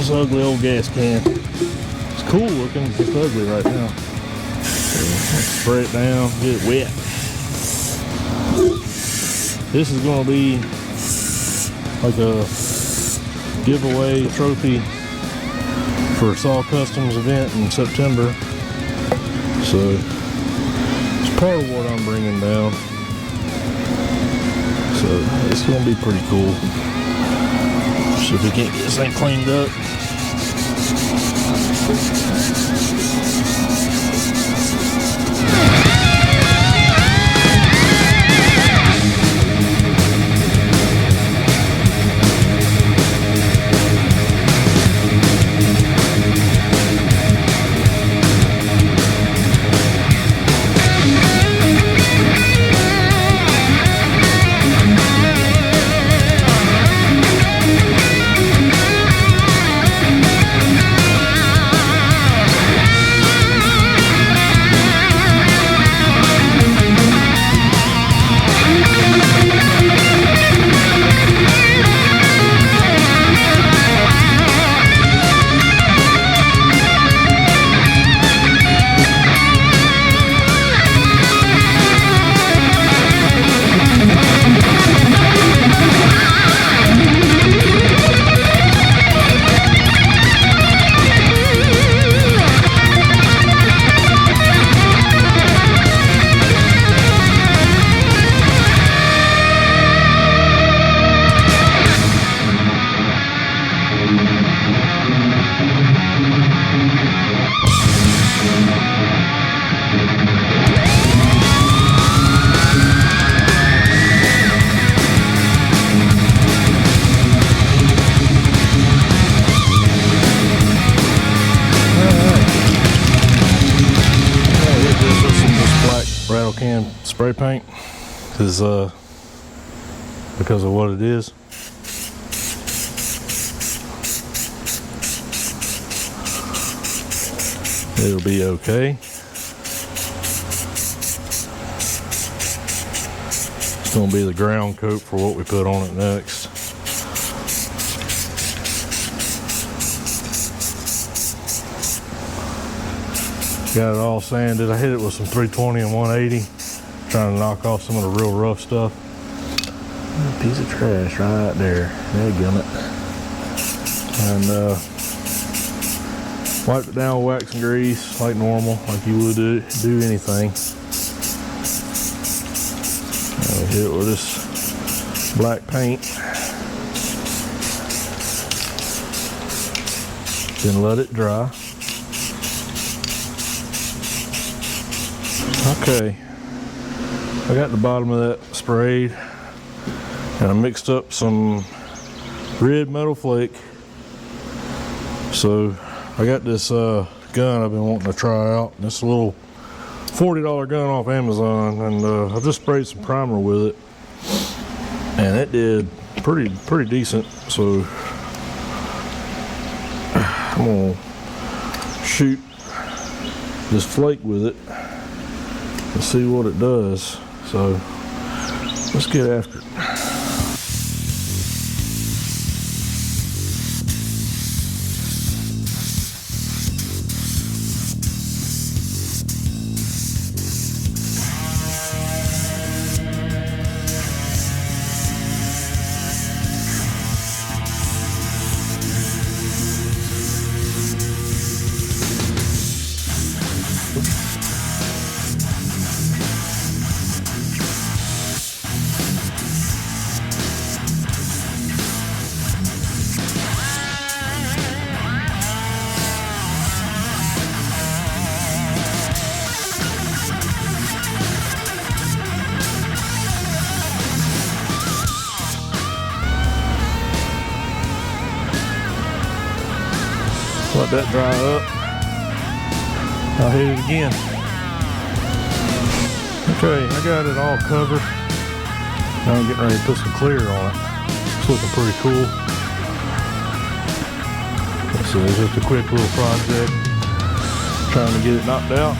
this ugly old gas can. It's cool looking, it's just ugly right now. So let's spray it down, get it wet. This is gonna be like a giveaway trophy for Saw Customs event in September. So it's part of what I'm bringing down. So it's gonna be pretty cool. So if we can't get this thing cleaned up. Can spray paint because of what it is. It'll be okay. It's going to be the ground coat for what we put on it next. Got it all sanded. I hit it with some 320 and 180, trying to knock off some of the real rough stuff. A piece of trash right there. Dadgummit. And wiped it down with wax and grease like normal, like you would do anything. And hit it with this black paint. Then let it dry. Okay, I got the bottom of that sprayed, and I mixed up some red metal flake. So I got this gun I've been wanting to try out. This little $40 gun off Amazon, and I just sprayed some primer with it, and it did pretty decent. So I'm gonna shoot this flake with it and see what it does. So let's get after it. Let that dry up. I'll hit it again. Okay, I got it all covered. Now I'm getting ready to put some clear on it. It's looking pretty cool. So it's just a quick little project. Trying to get it knocked out.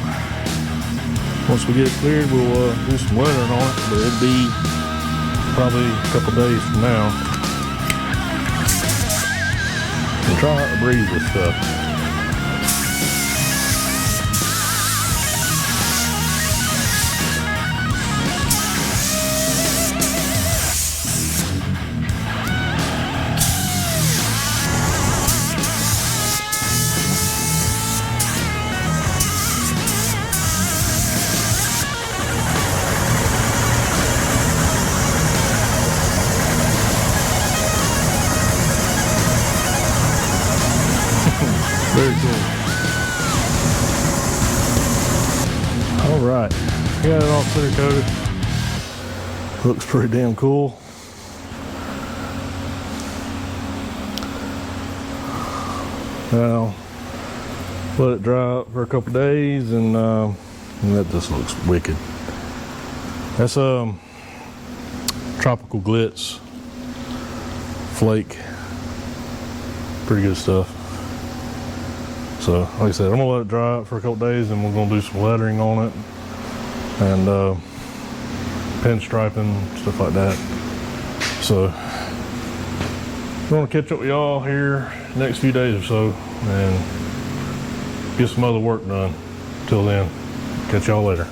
Once we get it cleared, we'll do some weathering on it, but it'll be probably a couple days from now. Try not to breathe this stuff. Very cool. All right, got it all clear coated. Looks pretty damn cool. Now, let it dry up for a couple days, and that just looks wicked. That's tropical glitz, flake, pretty good stuff. So, like I said, I'm gonna let it dry up for a couple days, and we're gonna do some lettering on it, and pinstriping, stuff like that. So, we're gonna catch up with y'all here next few days or so, and get some other work done. Till then, catch y'all later.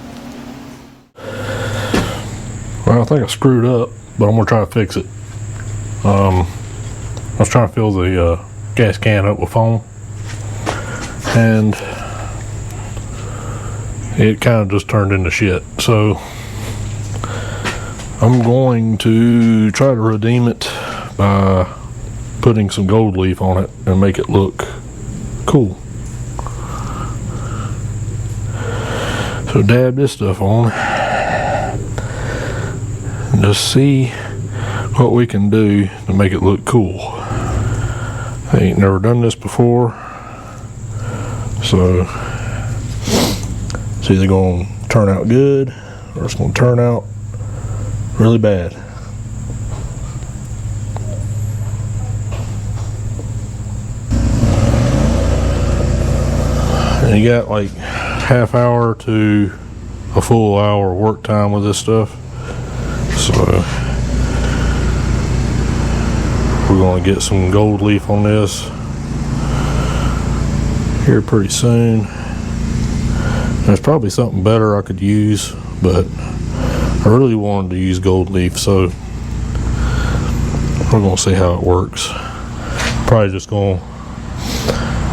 Well, I think I screwed up, but I'm gonna try to fix it. I was trying to fill the gas can up with foam, and it kind of just turned into shit. So I'm going to try to redeem it by putting some gold leaf on it and make it look cool. So dab this stuff on and just see what we can do to make it look cool. I ain't never done this before, so it's either going to turn out good or it's going to turn out really bad. And you got like half hour to a full hour work time with this stuff, so we're going to get some gold leaf on this here pretty soon. There's probably something better I could use, but I really wanted to use gold leaf, so we're going to see how it works. Probably just going to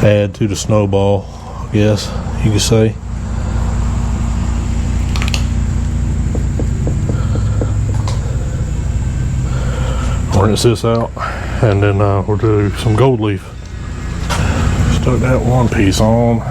add to the snowball, I guess you could say. Rinse this out, and then we'll do some gold leaf. Stuck that one piece on.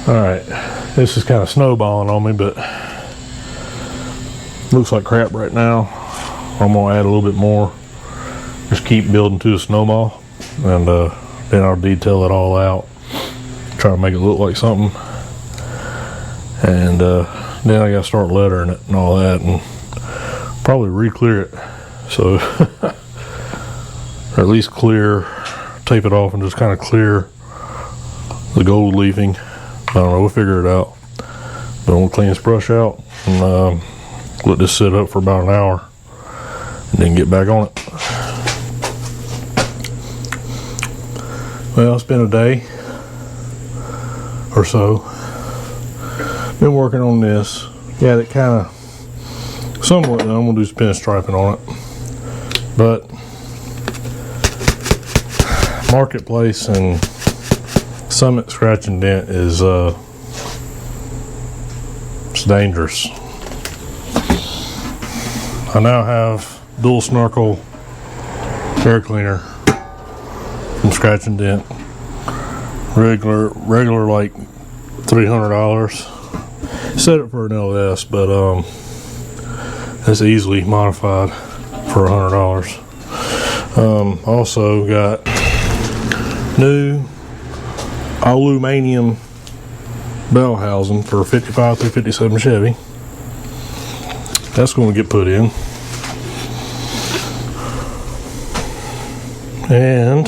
Alright, this is kind of snowballing on me, but looks like crap right now. I'm going to add a little bit more. Just keep building to a snowball, and then I'll detail it all out. Try to make it look like something. And then I got to start lettering it and all that, and probably re-clear it. So, or at least clear, tape it off and just kind of clear the gold leafing. I don't know, we'll figure it out. But I'm gonna clean this brush out and let this sit up for about an hour and then get back on it. Well, it's been a day or so. Been working on this. Got it kind of somewhat done. I'm gonna do some pinstriping on it. But Marketplace and Summit Scratch and Dent is it's dangerous. I now have dual snorkel air cleaner from Scratch and Dent. Regular like $300. Set it for an LS, but it's easily modified for $100. Also got new aluminum bell housing for 55 through 57 Chevy. that's going to get put in. And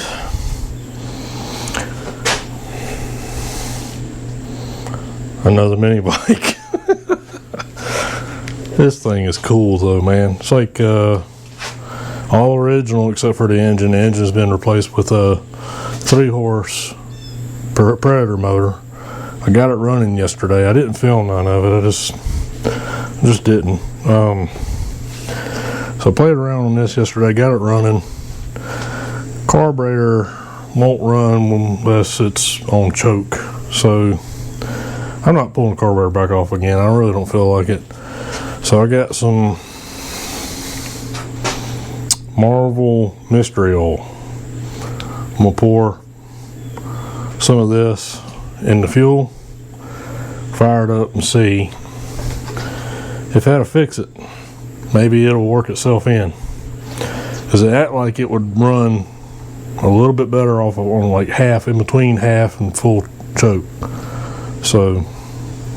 another mini bike. This thing is cool though, man. It's like all original except for the engine. The engine's been replaced with a 3-horse Predator motor. I got it running yesterday. I didn't film none of it. I just didn't. So I played around on this yesterday. Got it running. Carburetor won't run unless it's on choke. So I'm not pulling the carburetor back off again. I really don't feel like it. So I got some Marvel mystery oil. I'm gonna pour some of this in the fuel, fire it up and see if that'll fix it. Maybe it'll work itself in, because it act like it would run a little bit better off of on like half, in between half and full choke. So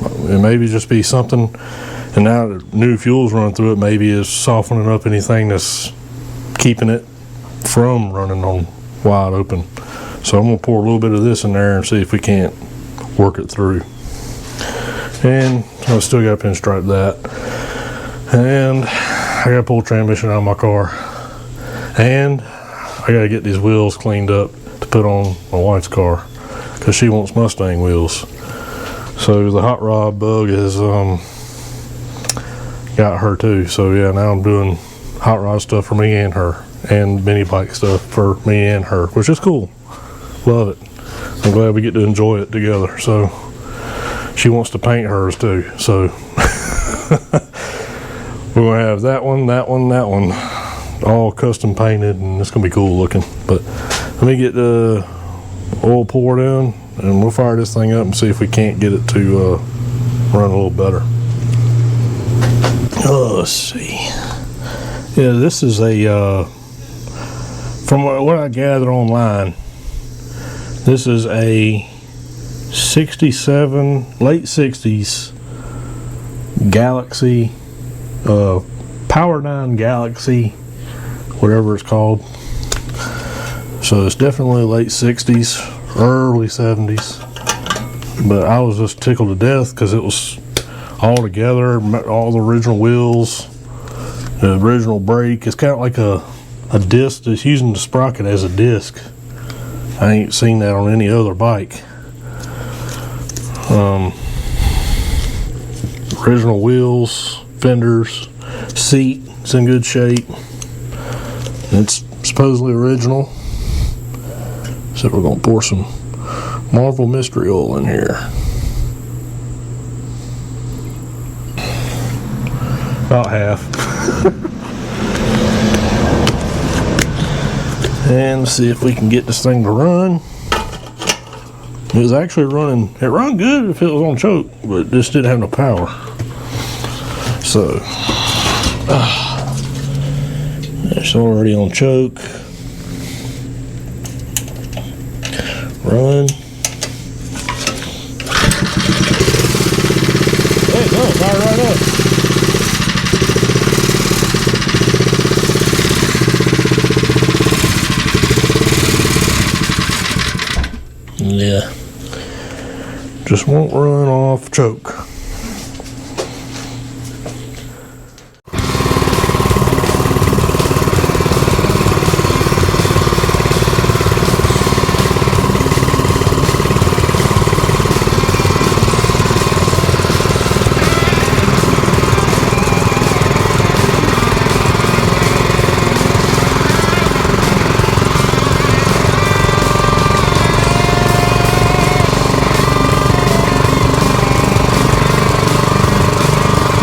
it maybe just be something, and now that new fuel's running through it, maybe it's softening up anything that's keeping it from running on wide open. So I'm gonna pour a little bit of this in there and see if we can't work it through. And I still gotta pinstripe that. And I gotta pull the transmission out of my car. And I gotta get these wheels cleaned up to put on my wife's car, because she wants Mustang wheels. So the hot rod bug has got her too. So yeah, now I'm doing hot rod stuff for me and her, and mini bike stuff for me and her, which is cool. Love it. I'm glad we get to enjoy it together. So she wants to paint hers too. So we're gonna have that one, all custom painted, and it's gonna be cool looking. But let me get the oil poured in, and we'll fire this thing up and see if we can't get it to run a little better. Oh, let's see. Yeah, this is a from what I gathered online, this is a 67, late 60s Galaxy, Power 9 Galaxy, whatever it's called. So it's definitely late 60s, early 70s. But I was just tickled to death because it was all together, all the original wheels, the original brake. It's kind of like a disc that's using the sprocket as a disc. I ain't seen that on any other bike. Original wheels, fenders, seat, it's in good shape. It's supposedly original. So we're gonna pour some Marvel mystery oil in here. About half. And see if we can get this thing to run. It was actually running, it run good if it was on choke, but this didn't have no power. So, it's already on choke. Run. There you go, fire right up. Yeah, just won't run off choke.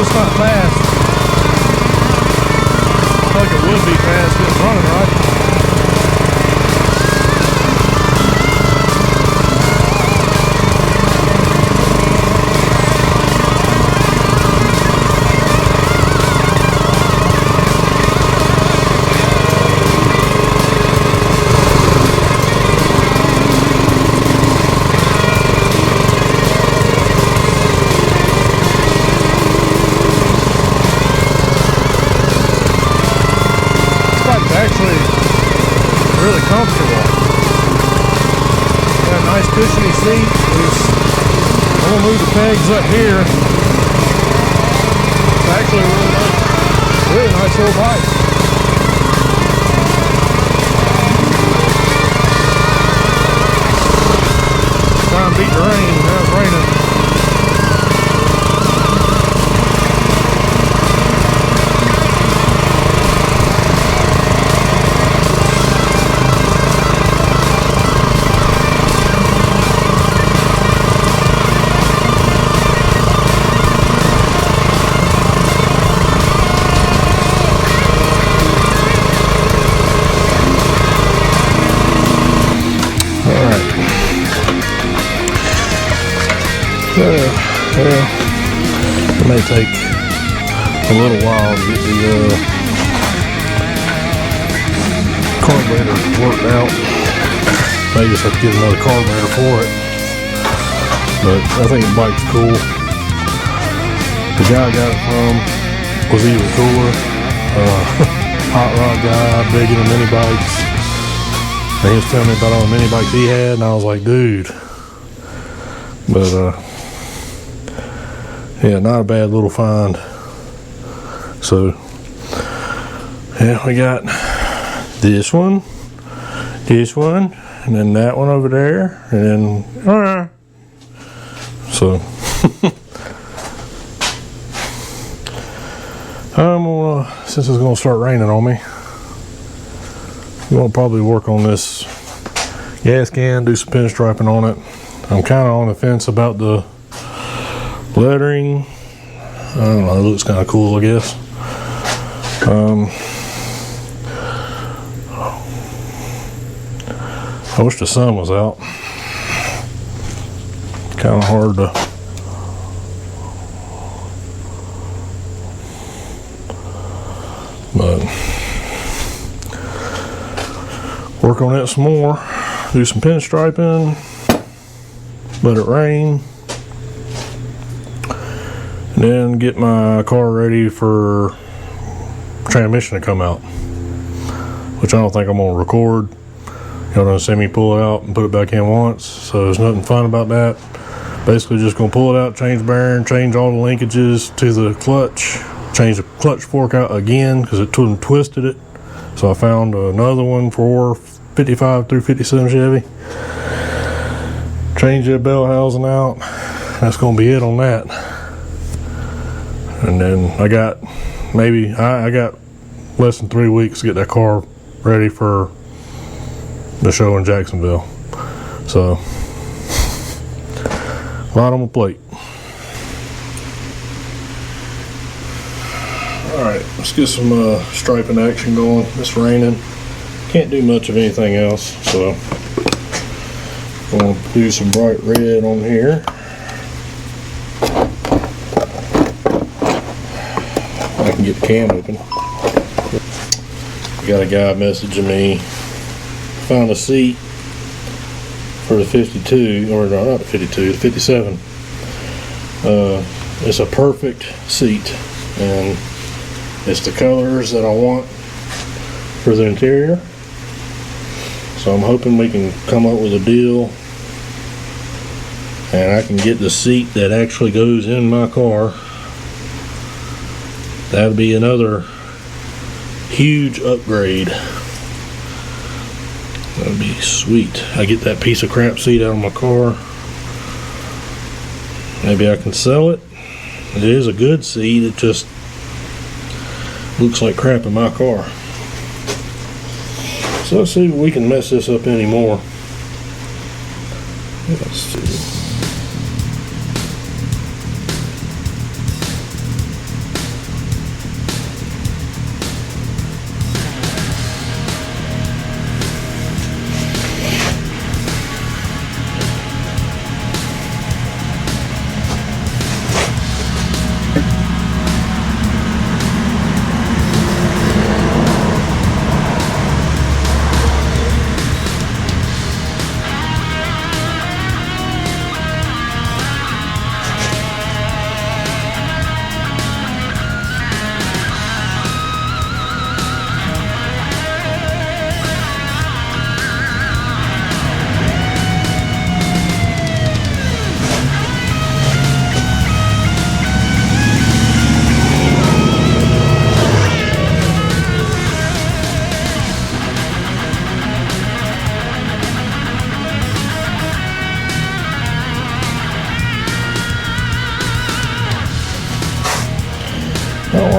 It's not fast. I feel like it would be fast if it's running right. seat is, I'm gonna move the pegs up here. It's actually a really nice little bike. Trying to beat the rain. Now it's raining. Well, it may take a little while to get the carburetor worked out. May just have to get another carburetor for it. But I think the bike's cool. The guy I got it from was even cooler. Hot rod guy, big into minibikes. And he was telling me about all the minibikes he had, and I was like, dude. But yeah, not a bad little find. So yeah, we got this one, and then that one over there, and then so I'm gonna, since it's gonna start raining on me, I'm gonna probably work on this gas can, do some pinstriping on it. I'm kind of on the fence about the lettering. I don't know, it looks kind of cool, I guess. I wish the sun was out. Kind of hard to but work on that some more, do some pinstriping, let it rain, and then get my car ready for transmission to come out, which I don't think I'm gonna record. Y'all gonna see me pull it out and put it back in once, so there's nothing fun about that. Basically just gonna pull it out, change bearing, change all the linkages to the clutch, change the clutch fork out again because it twisted it. So I found another one for 55 through 57 Chevy. Change that bell housing out. That's gonna be it on that. And then I got I got less than 3 weeks to get that car ready for the show in Jacksonville. So a lot on my plate. Alright, let's get some striping action going. It's raining. Can't do much of anything else, so I'm going to do some bright red on here. I can get the can open. Got a guy messaging me. Found a seat for the 52, or no, not the 52, the 57. It's a perfect seat, and it's the colors that I want for the interior. So I'm hoping we can come up with a deal and I can get the seat that actually goes in my car. That would be another huge upgrade. That would be sweet. I get that piece of crap seat out of my car. Maybe I can sell it. It is a good seat. It just looks like crap in my car. So let's see if we can mess this up anymore. Let's see.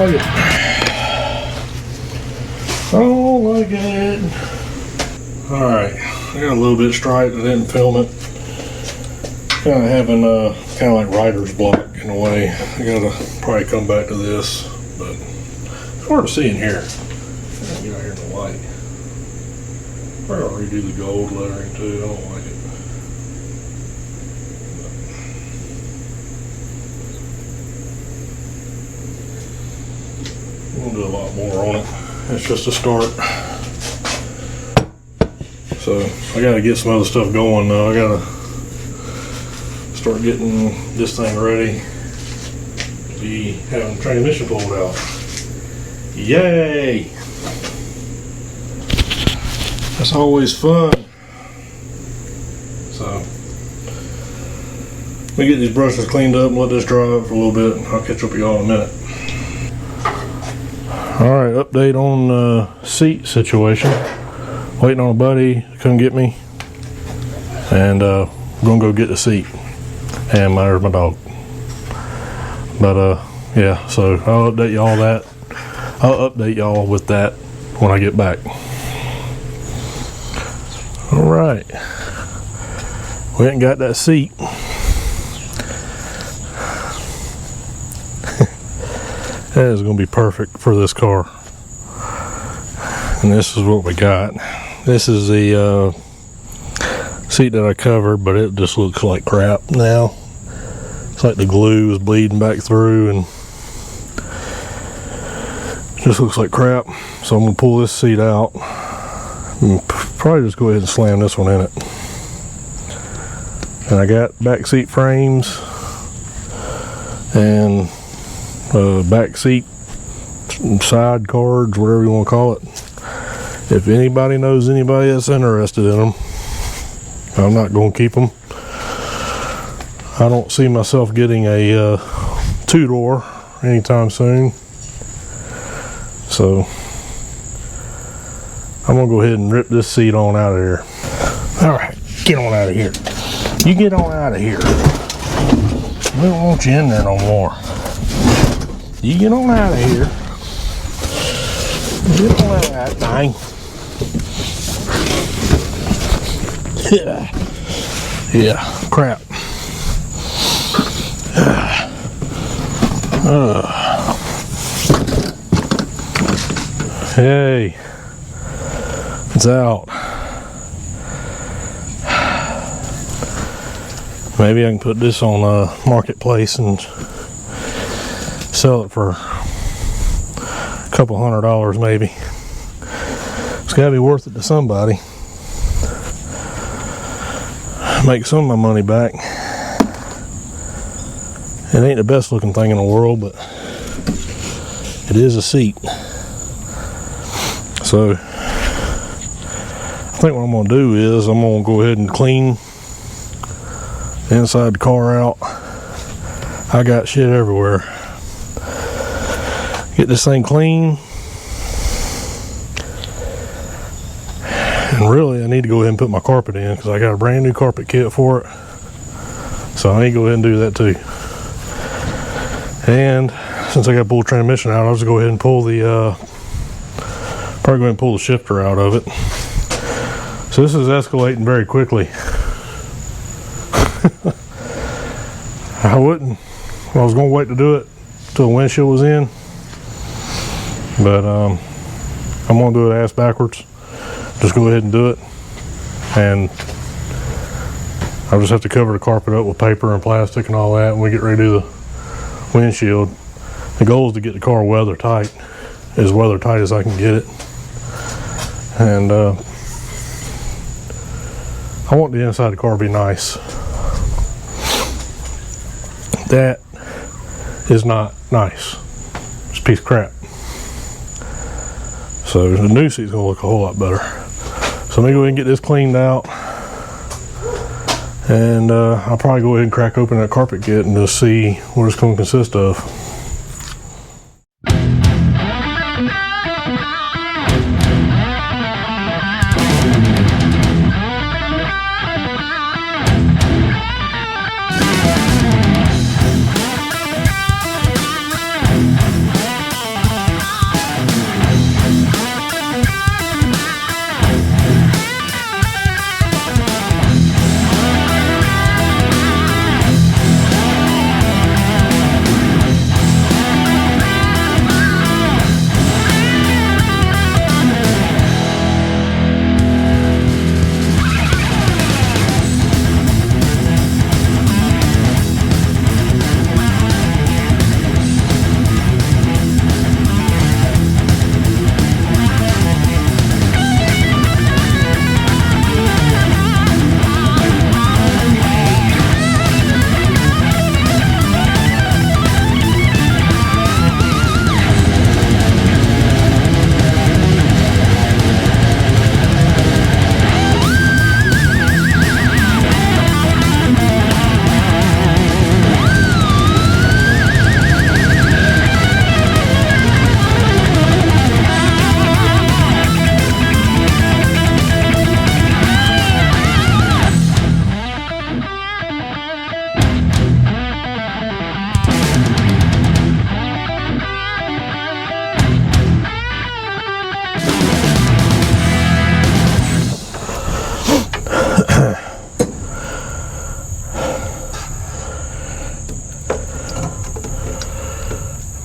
like it. I don't like it. Alright, I got a little bit striped. I didn't film it. Kind of having kind of like writer's block in a way. I gotta probably come back to this, but it's hard to see in here. Get out here in the light. Probably I'll redo the gold lettering too. I don't like it. We'll do a lot more on it. It's just a start. So I gotta get some other stuff going though. I gotta start getting this thing ready to be having the transmission pulled out. Yay! That's always fun. So let me get these brushes cleaned up and let this dry up for a little bit. I'll catch up with y'all in a minute. Alright, update on the seat situation. Waiting on a buddy to come get me. And gonna go get the seat. And there's my dog. But yeah, so I'll update y'all that. I'll update y'all with that when I get back. Alright. We ain't got that seat. That is going to be perfect for this car. And this is what we got. This is the seat that I covered, but it just looks like crap now. It's like the glue is bleeding back through and it just looks like crap. So I'm going to pull this seat out and probably just go ahead and slam this one in it. And I got back seat frames and back seat side cards, whatever you want to call it. If anybody knows anybody that's interested in them, I'm not going to keep them. I don't see myself getting a two-door anytime soon. So I'm going to go ahead and rip this seat on out of here. Alright, get on out of here. You get on out of here. We don't want you in there no more. You get on out of here. Get on out of that thing. Yeah, crap. Hey, it's out. Maybe I can put this on a marketplace and sell it for a couple $100 maybe. It's got to be worth it to somebody. Make some of my money back. It ain't the best looking thing in the world, but it is a seat. So I think what I'm going to do is I'm going to go ahead and clean the inside the car out. I got shit everywhere. Get this thing clean. And really I need to go ahead and put my carpet in because I got a brand new carpet kit for it. So I need to go ahead and do that too. And since I got to pull the transmission out, I'll just go ahead and pull the probably go ahead and pull the shifter out of it. So this is escalating very quickly. I wouldn't. I was going to wait to do it till the windshield was in, but I'm going to do it ass backwards. Just go ahead and do it, and I'll just have to cover the carpet up with paper and plastic and all that when we get ready to do the windshield. The goal is to get the car weather tight, as weather tight as I can get it. And I want the inside of the car to be nice. That is not nice. It's a piece of crap. So the new seat's gonna look a whole lot better. So let me go ahead and get this cleaned out. And I'll probably go ahead and crack open that carpet kit and just see what it's gonna consist of.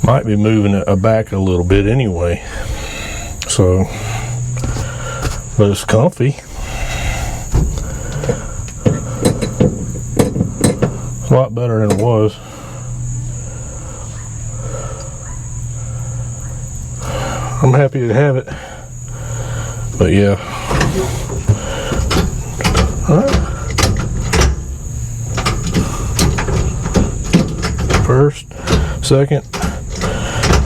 Might be moving it back a little bit anyway. So, but it's comfy. It's a lot better than it was. I'm happy to have it. But yeah. Alright. First, second.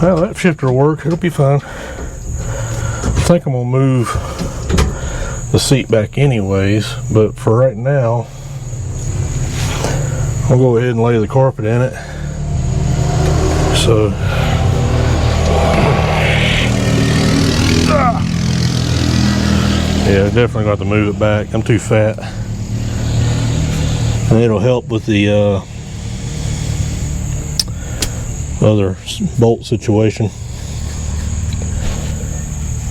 Well, that shifter will work. It'll be fine. I think I'm gonna move the seat back anyways, but for right now, I'll go ahead and lay the carpet in it. So, yeah, definitely got to move it back. I'm too fat, and it'll help with the other bolt situation,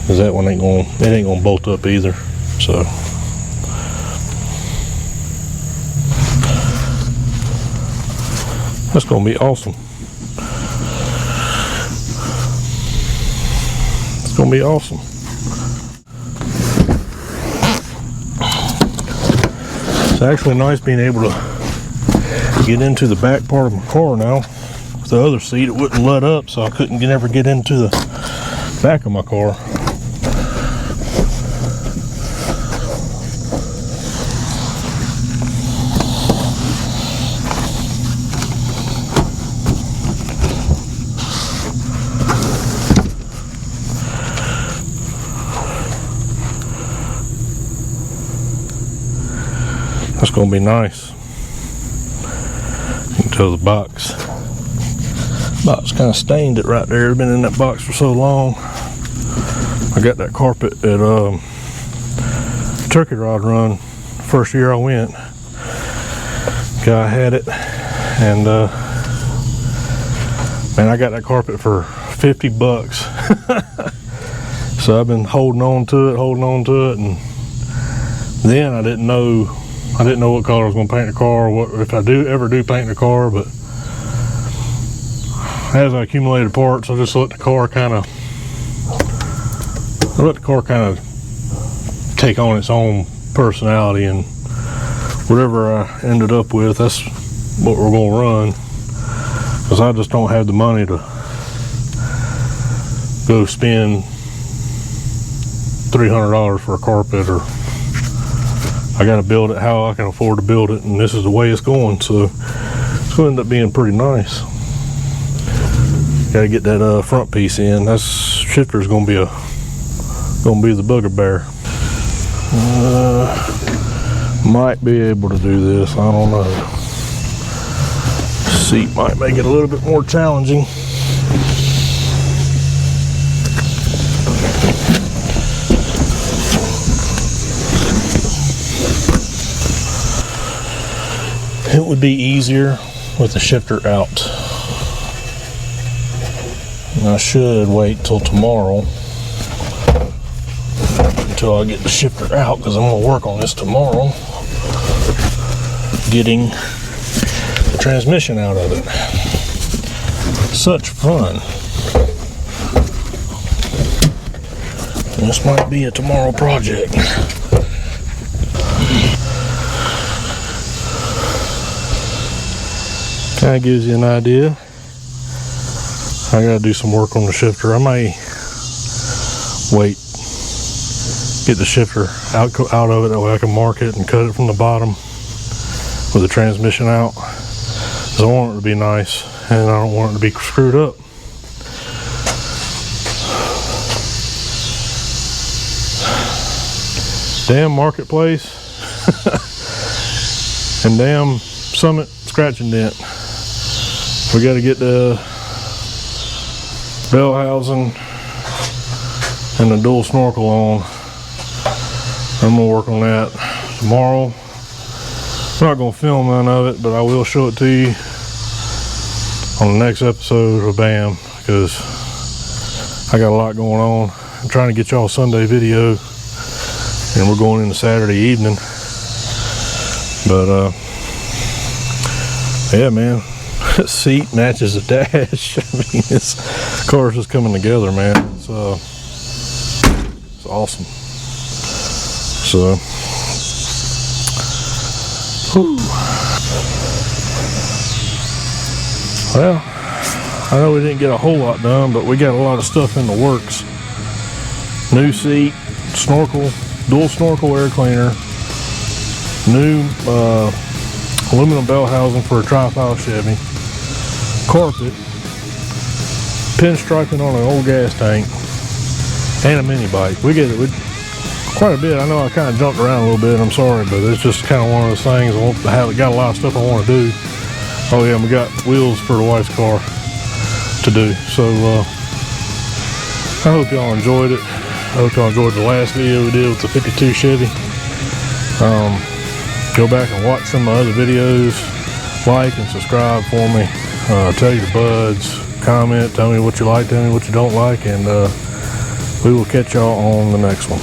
because that one ain't gonna bolt up either. So that's gonna be awesome. It's gonna be awesome. It's actually nice being able to get into the back part of my car now. With the other seat, it wouldn't let up, so I couldn't ever get into the back of my car. That's gonna be nice. You can tell the box kind of stained it right there. It's been in that box for so long. I got that carpet at Turkey Rod Run first year I went. Guy had it, and man, I got that carpet for $50. So I've been holding on to it, and then I didn't know what color I was going to paint the car, or what if I ever do paint the car. But as I accumulated parts, I just let the car kind of take on its own personality, and whatever I ended up with, that's what we're going to run, because I just don't have the money to go spend $300 for a carpet, or I got to build it how I can afford to build it, and this is the way it's going, so it's going to end up being pretty nice. Got to get that front piece in. That shifter is going to be the bugbear. Might be able to do this. I don't know. Seat might make it a little bit more challenging. It would be easier with the shifter out. And I should wait till tomorrow until I get the shifter out, because I'm going to work on this tomorrow, getting the transmission out of it. Such fun. This might be a tomorrow project. Kind of gives you an idea. I gotta do some work on the shifter. I may wait, get the shifter out of it, that way I can mark it and cut it from the bottom with the transmission out. Because I want it to be nice, and I don't want it to be screwed up. Damn Marketplace and damn Summit scratch and dent. We got to get the bell housing and the dual snorkel on. I'm gonna work on that tomorrow. I'm not gonna film none of it, but I will show it to you on the next episode of BAM, because I got a lot going on. I'm trying to get y'all a Sunday video, and we're going into Saturday evening. But yeah, man. seat matches the dash. I mean, this car's just coming together, man. It's awesome. So, whew. Well, I know we didn't get a whole lot done, but we got a lot of stuff in the works. New seat, snorkel, dual snorkel air cleaner, new aluminum bell housing for a tri-file Chevy, carpet, pinstriping on an old gas tank, and a mini bike. We get it quite a bit. I know I kind of jumped around a little bit. I'm sorry, but it's just kind of one of those things. I got a lot of stuff I want to do. Oh yeah, and we got wheels for the wife's car to do. So I hope y'all enjoyed it. I hope y'all enjoyed the last video we did with the 52 Chevy. Go back and watch some of my other videos. Like and subscribe for me. Tell your buds. Comment. Tell me what you like. Tell me what you don't like. And we will catch y'all on the next one.